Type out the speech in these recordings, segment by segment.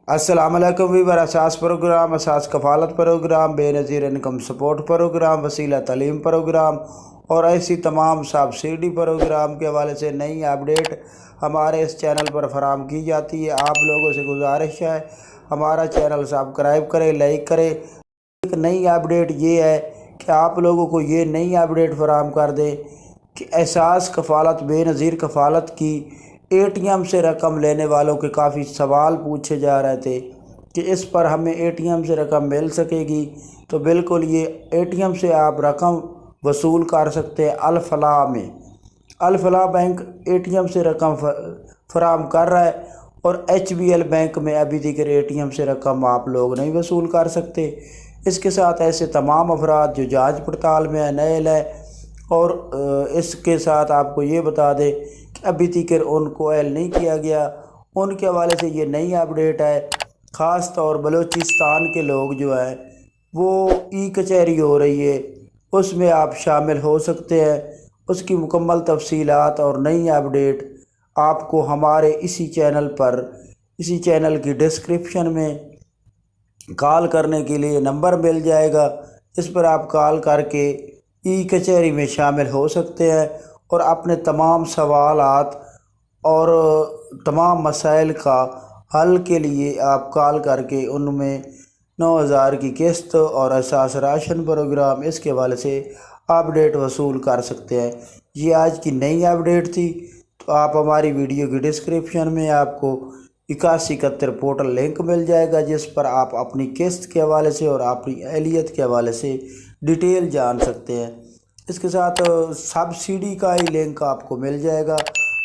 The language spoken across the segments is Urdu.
السلام علیکم ویور، اساس پروگرام، اساس کفالت پروگرام، بے نظیر انکم سپورٹ پروگرام، وسیلہ تعلیم پروگرام اور ایسی تمام سبسڈی پروگرام کے حوالے سے نئی اپڈیٹ ہمارے اس چینل پر فراہم کی جاتی ہے۔ آپ لوگوں سے گزارش ہے ہمارا چینل سبسکرائب کریں، لائک کریں۔ ایک نئی اپڈیٹ یہ ہے کہ آپ لوگوں کو یہ نئی اپڈیٹ فراہم کر دیں کہ اساس کفالت بے نظیر کفالت کی اے ٹی ایم سے رقم لینے والوں کے کافی سوال پوچھے جا رہے تھے کہ اس پر ہمیں اے ٹی ایم سے رقم مل سکے گی۔ تو بالکل یہ اے ٹی ایم سے آپ رقم وصول کر سکتے ہیں۔ الفلاح میں الفلاح بینک اے ٹی ایم سے رقم فراہم کر رہا ہے اور ایچ بی ایل بینک میں ابھی دیگر اے ٹی ایم سے رقم آپ لوگ نہیں وصول کر سکتے۔ اس کے ساتھ ایسے تمام افراد جو جانچ پڑتال میں نئے ہیں، اور اس کے ساتھ آپ کو یہ بتا دیں کہ ابھی تک ان کو ایل نہیں کیا گیا، ان کے حوالے سے یہ نئی اپڈیٹ ہے۔ خاص طور بلوچستان کے لوگ جو ہیں وہ ای کچہری ہو رہی ہے، اس میں آپ شامل ہو سکتے ہیں۔ اس کی مکمل تفصیلات اور نئی اپڈیٹ آپ کو ہمارے اسی چینل کی ڈسکرپشن میں کال کرنے کے لیے نمبر مل جائے گا۔ اس پر آپ کال کر کے ای کچہری میں شامل ہو سکتے ہیں اور اپنے تمام سوالات اور تمام مسائل کا حل کے لیے آپ کال کر کے ان میں 9,000 کی قسط اور اساس راشن پروگرام اس کے حوالے سے اپڈیٹ وصول کر سکتے ہیں۔ یہ آج کی نئی اپڈیٹ تھی۔ تو آپ ہماری ویڈیو کی ڈسکرپشن میں آپ کو 8171 پورٹل لنک مل جائے گا، جس پر آپ اپنی قسط کے حوالے سے اور اپنی اہلیت کے حوالے سے ڈیٹیل جان سکتے ہیں۔ اس کے ساتھ سبسڈی کا ہی لنک آپ کو مل جائے گا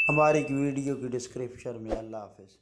ہماری ویڈیو کی ڈسکرپشن میں۔ اللہ حافظ۔